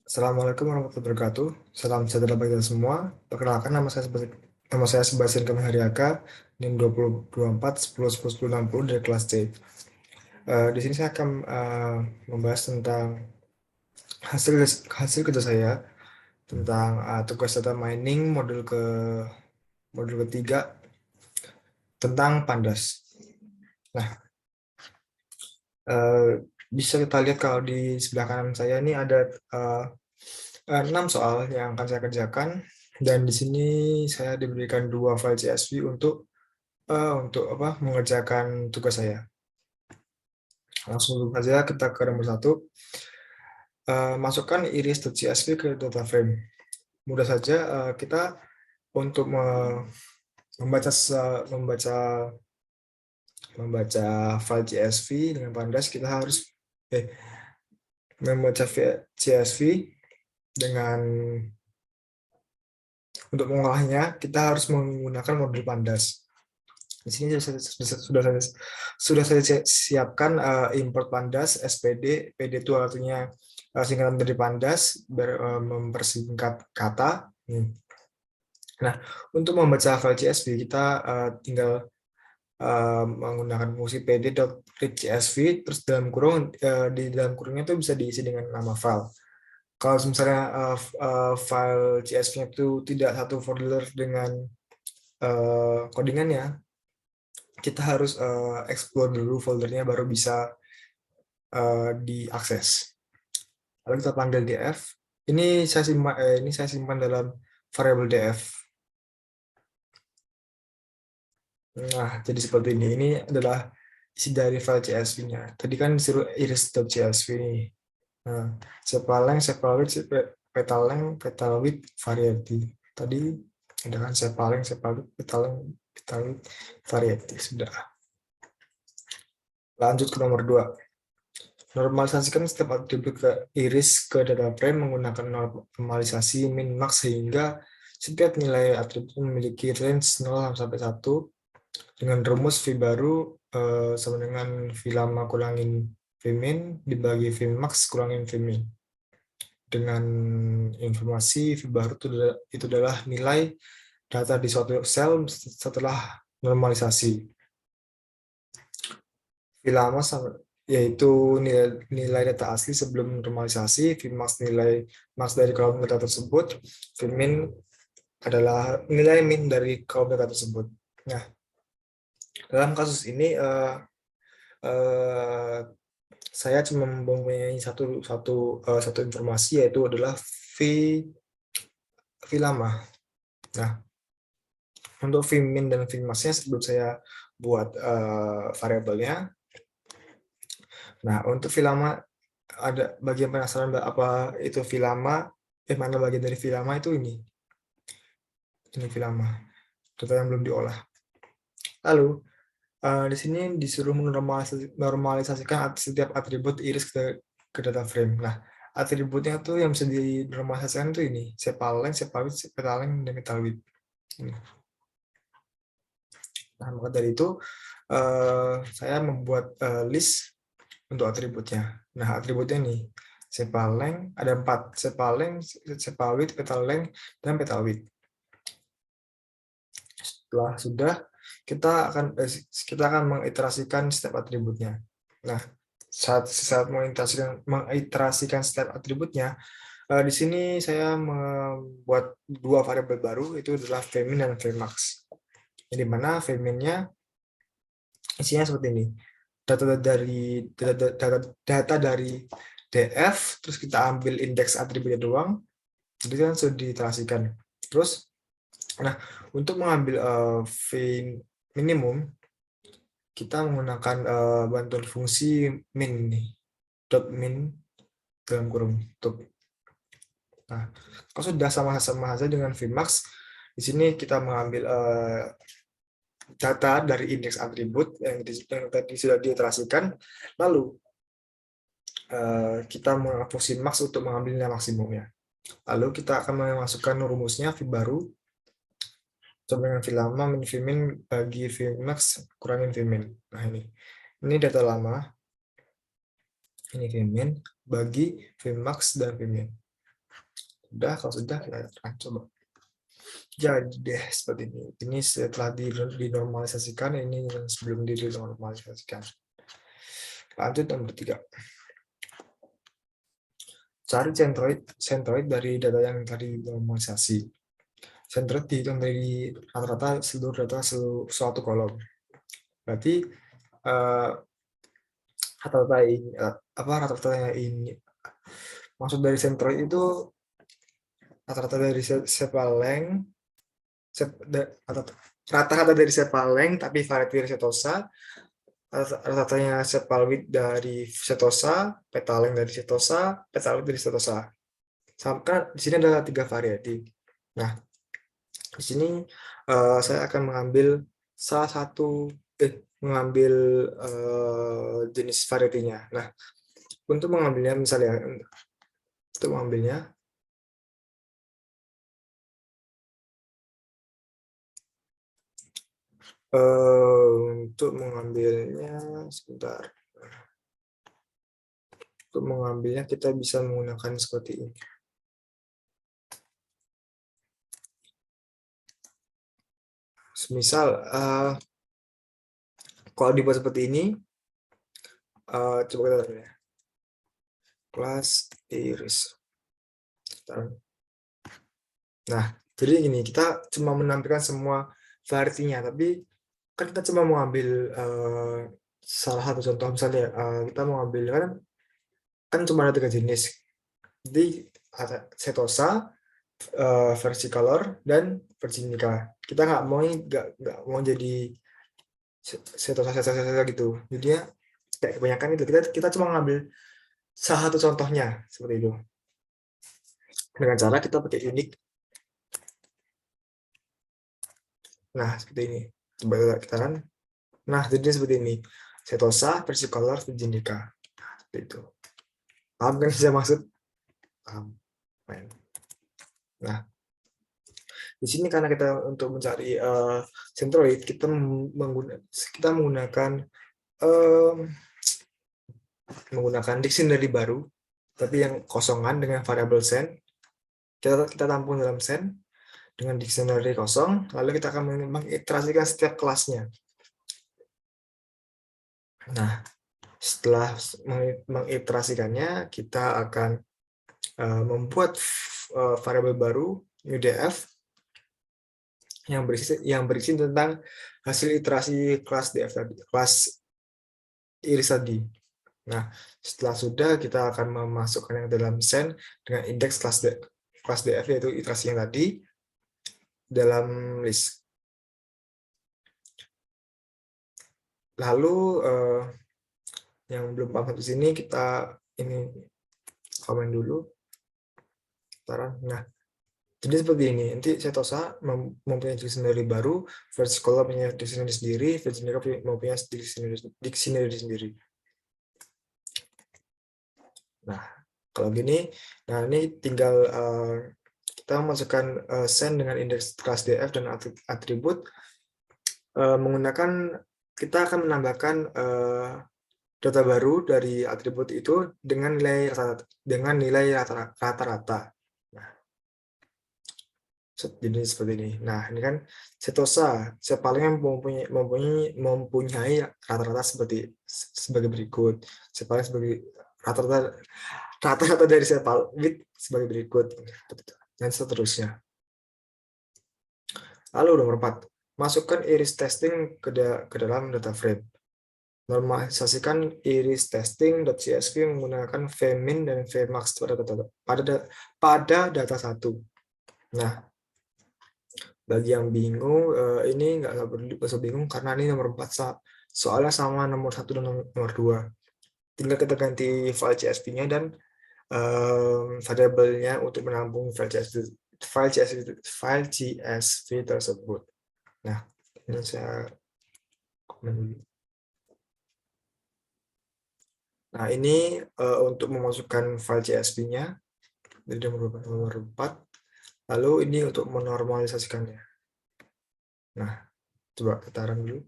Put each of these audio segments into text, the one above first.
Assalamualaikum warahmatullahi wabarakatuh. Salam sejahtera bagi kita semua. Perkenalkan nama saya Sebastian Kami Haryaka, NIM 2024 10 10 10 60 dari kelas C. Di sini saya akan membahas tentang hasil hasil kerja saya tentang tugas data mining modul ketiga tentang pandas. Nah, bisa kita lihat kalau di sebelah kanan saya ini ada 6 soal yang akan saya kerjakan, dan di sini saya diberikan 2 file CSV untuk mengerjakan tugas saya. Langsung saja kita ke nomor 1. Masukkan iris.csv ke data frame. Mudah saja, kita untuk membaca membaca file CSV dengan pandas, kita harus membaca CSV dengan untuk mengolahnya kita harus menggunakan modul pandas. Di sini sudah saya siapkan import pandas SPD. PD itu artinya singkatan dari pandas, mempersingkat kata. Nah, untuk membaca file CSV kita tinggal menggunakan fungsi pd.read.csv, terus di dalam kurungnya itu bisa diisi dengan nama file. Kalau misalnya file CSV-nya itu tidak satu folder dengan codingannya, kita harus explore dulu foldernya baru bisa diakses. Lalu kita panggil df. Ini saya simpan dalam variabel df. Nah, jadi seperti ini. Ini adalah isi dari file CSV-nya. Tadi kan disuruh iris.csv nih. Nah, sepaleng, sepalwidth, petaleng, petalwidth, variety. Tadi ada kan sepaleng, sepalwidth, petaleng, petalwidth, variety. Sudah. Lanjut ke nomor 2. Normalisasikan setiap atribut ke iris ke data frame menggunakan normalisasi min max sehingga setiap nilai atribut memiliki range 0 sampai 1 dengan rumus V baru sama dengan V lama kurangin V min dibagi V max kurangin V min. Dengan informasi V baru itu adalah nilai data di suatu sel setelah normalisasi. V lama yaitu nilai data asli sebelum normalisasi, Vmax nilai max dari kolom data tersebut, Vmin adalah nilai min dari kolom data tersebut. Nah, dalam kasus ini saya cuma mempunyai satu informasi, yaitu adalah V lama. Nah, untuk Vmin dan Vmax-nya sebelum saya buat variabelnya. Nah, untuk filama ada bagian penasaran apa itu filama? Mana bagian dari filama itu ini? Ini filama. Data yang belum diolah. Lalu di sini disuruh menormalisasikan setiap atribut iris ke data frame. Nah, atributnya tuh yang bisa dinormalisasikan itu ini, sepaleng, sepalwidth, petaleng, dan metalwidth. Nah, maka dari itu saya membuat list untuk atributnya. Nah, atributnya nih, sepaleng, ada 4, sepaleng, sepalwidth, petaleng, dan petalwidth. Setelah sudah, kita akan mengiterasikan setiap atributnya. Nah, saat mengiterasikan setiap atributnya, di sini saya membuat 2 variabel baru, itu adalah Vmin dan Vmax. Di mana Vmin-nya isinya seperti ini. Data dari df, terus kita ambil indeks atributnya doang, jadi kan sudah diterasikan. Terus, nah, untuk mengambil v minimum, kita menggunakan bantuan fungsi min nih, dot min dalam kurung tutup. Nah, kalau sudah sama-sama saja dengan vmax, di sini kita mengambil data dari indeks atribut yang tadi sudah diterasikan, lalu kita menggunakan fungsi max untuk mengambil nilai maksimumnya. Lalu kita akan memasukkan rumusnya V baru sama dengan V lama min V min bagi V max kurangin V min. Nah, ini data lama, ini V min bagi V max dan V min. Sudah, kalau sudah kita akan coba. Jadi deh seperti ini. Ini setelah dinormalisasikan, ini yang sebelum dinormalisasikan. Lanjut nomor 3. Cari centroid dari data yang tadi dinormalisasi. Centroid dihitung dari rata-rata seluruh data suatu kolom. Berarti rata-rata ini rata-rata ini maksud dari centroid itu rata-rata dari sepaleng rata-rata dari sepaleng tapi variasi dari setosa, rata-ratanya sepalwidth dari setosa, petaleng dari setosa, petalwidth dari setosa. Kan di sini ada 3 variasi. Nah, di sini saya akan mengambil salah satu mengambil jenis variasinya. Nah, untuk mengambilnya misalnya untuk mengambilnya sebentar. Untuk mengambilnya kita bisa menggunakan seperti ini. Misal kalau dibuat seperti ini, coba kita lihat ya. Kelas iris. Nah, jadi ini kita cuma menampilkan semua variasinya, tapi kan kita cuma mau ambil salah satu contoh misalnya kita mau ambil kan cuma ada 3 jenis. Jadi ada setosa, versicolor, dan virginica. Kita nggak mau jadi setosa gitu. Jadinya kayak kebanyakan itu kita cuma ngambil salah satu contohnya seperti itu. Dengan cara kita pakai unique. Nah, seperti ini. Coba kita kan. Nah, jadi seperti ini. Setosa, versicolor, virginica. Nah, seperti itu. Paham kan saya maksud? Paham. Nah, di sini karena kita untuk mencari centroid, kita menggunakan dictionary baru, tapi yang kosongan dengan variabel sen. Kita tampung dalam sen dengan dictionary kosong, lalu kita akan mengiterasikan setiap kelasnya. Nah, setelah mengiterasikannya, kita akan membuat variabel baru UDF yang berisi tentang hasil iterasi kelas DF tadi, kelas iris tadi. Nah, setelah sudah kita akan memasukkan yang dalam sen dengan indeks kelas DF yaitu iterasi yang tadi dalam list. Lalu yang belum paham di sini kita ini komen dulu. Nah, jadi seperti ini. Nanti setosa mempunyai dictionary baru, versicolor punya dictionary sendiri, virginica mempunyai dictionary sendiri. Nah, kalau gini, nah ini tinggal kita masukkan sen dengan indeks kelas DF dan atribut menggunakan kita akan menambahkan data baru dari atribut itu dengan nilai rata-rata. Nah, jadi seperti ini. Nah, ini kan setosa sepalnya mempunyai rata-rata sebagai berikut. Sepalnya sebagai rata-rata dari sepalwidth sebagai berikut dan seterusnya. Lalu nomor 4, masukkan iris testing ke dalam data frame. Normalisasikan iris testing.csv menggunakan vmin dan vmax pada data 1. Nah, bagi yang bingung, ini nggak usah bingung karena ini nomor 4 soalnya sama nomor 1 dan nomor 2. Tinggal kita ganti file CSV-nya dan variabelnya untuk menampung file CSV tersebut. Nah, ini saya komen dulu. Nah, ini untuk memasukkan file CSV-nya dari nomor 4. Lalu ini untuk menormalisasikannya. Nah, coba kita run dulu.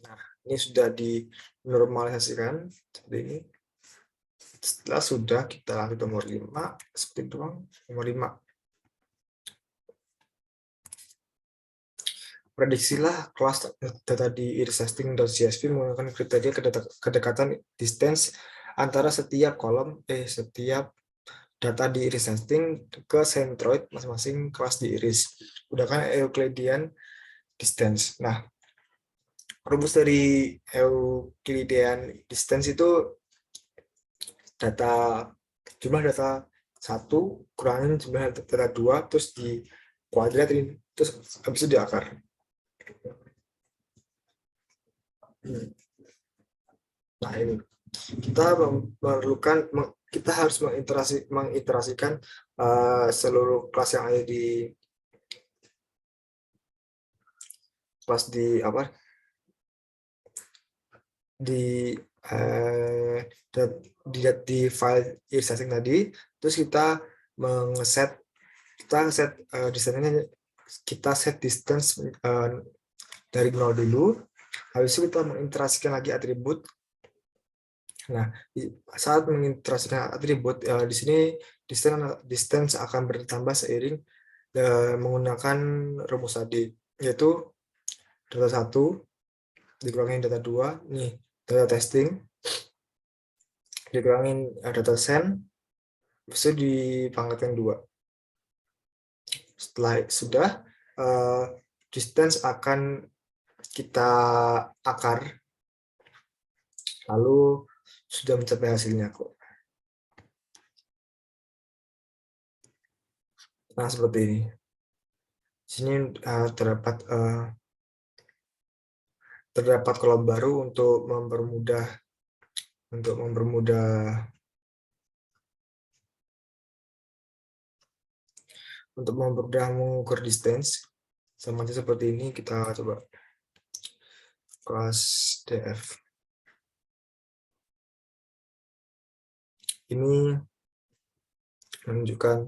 Nah, ini sudah dinormalisasikan seperti ini. Setelah sudah, kita lanjut nomor 5, seperti itu doang. Nomor 5. Prediksilah kelas data di iris testing.csv menggunakan kriteria kedekatan distance antara setiap setiap data di iris testing ke centroid masing-masing kelas di iris. Gunakan Euclidean distance. Nah, rumus dari Euclidean distance itu jumlah data 1 kurangin jumlah data 2 terus di kuadratin terus habis itu diakar. Nah, ini kita harus mengiterasikan seluruh kelas yang ada di di file iris testing tadi. Terus kita set distance dari 0 dulu. Habis itu kita mengiterasikan lagi atribut. Nah, saat mengiterasikan atribut di sini distance akan bertambah seiring menggunakan rumus tadi, yaitu data 1 dikurangin data 2, nih data testing dikurangin data send, bisa dipangkatkan 2. Setelah sudah, distance akan kita akar, lalu sudah mencapai hasilnya kok. Nah, seperti ini. Di sini terdapat kolom baru untuk mempermudah mengukur distance. Sama aja seperti ini, kita coba kelas df. Ini menunjukkan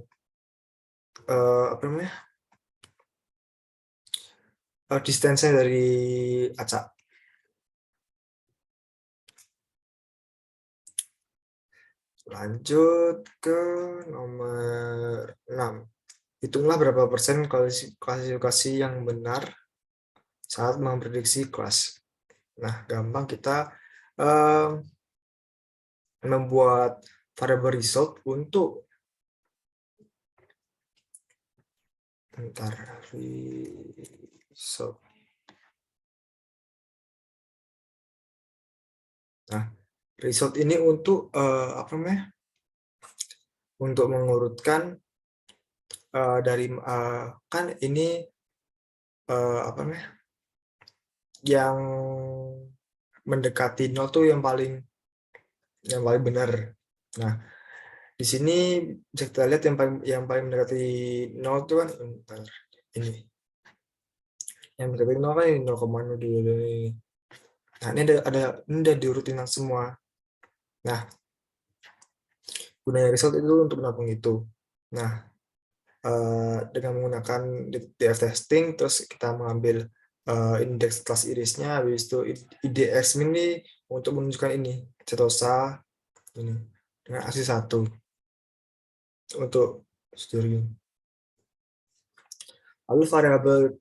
distance-nya dari acak. Lanjut ke nomor 6. Hitunglah berapa persen klasifikasi yang benar saat memprediksi kelas. Nah, gampang, kita membuat variable result untuk result. Nah, result ini untuk untuk mengurutkan dari kan ini yang mendekati 0 tuh yang paling benar. Nah, di sini bisa kita lihat yang paling mendekati 0 itu kan ini. Yang mendekati 0 kan 0,02 ini. Nah, ini udah diurutin semua. Nah, gunanya result itu untuk menampung itu. Nah, dengan menggunakan df testing, terus kita mengambil indeks kelas irisnya, habis itu IDX ini untuk menunjukkan ini cetosa ini dengan ASI 1 untuk steering. Lalu variabel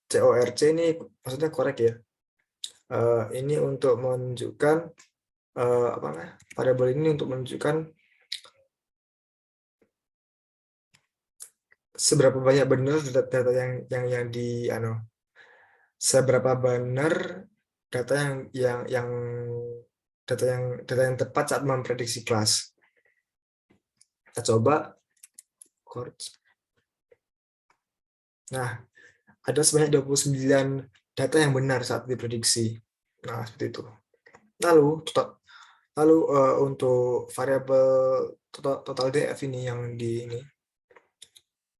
CORC ini maksudnya korek ya. Ini untuk menunjukkan variabel ini untuk menunjukkan seberapa banyak benar data yang di seberapa benar data yang tepat saat memprediksi kelas. Kita coba. Nah, ada sebanyak 29 data yang benar saat diprediksi. Nah, seperti itu. Lalu untuk variabel total DF ini yang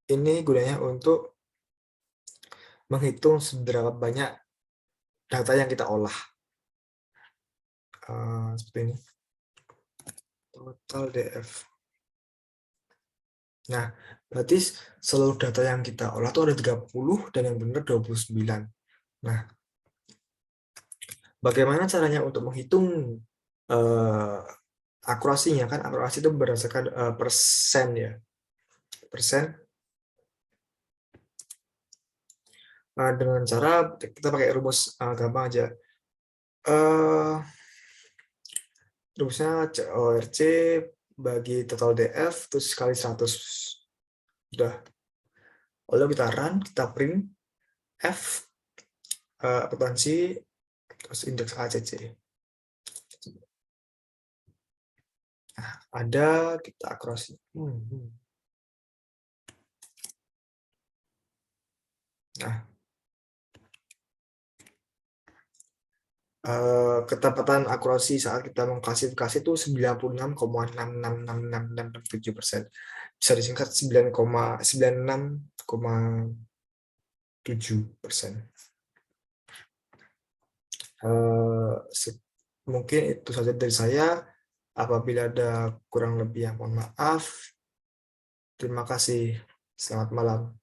ini gunanya untuk menghitung seberapa banyak data yang kita olah. Seperti ini. Total DF. Nah, berarti seluruh data yang kita olah itu ada 30 dan yang benar 29. Nah, bagaimana caranya untuk menghitung akurasinya? Kan akurasi itu berdasarkan persen ya. Persen dengan cara kita pakai rumus gampang aja. Rumusnya CORC bagi total DF terus kali 100. Udah. Lalu kita run, kita print F akuntansi terus indeks ACC. Nah, ada kita akurasi. Nah, ketepatan akurasi saat kita mengklasifikasi itu 96,6666667%. Bisa disingkat 96,7%. Mungkin itu saja dari saya. Apabila ada kurang lebih, mohon maaf. Terima kasih. Selamat malam.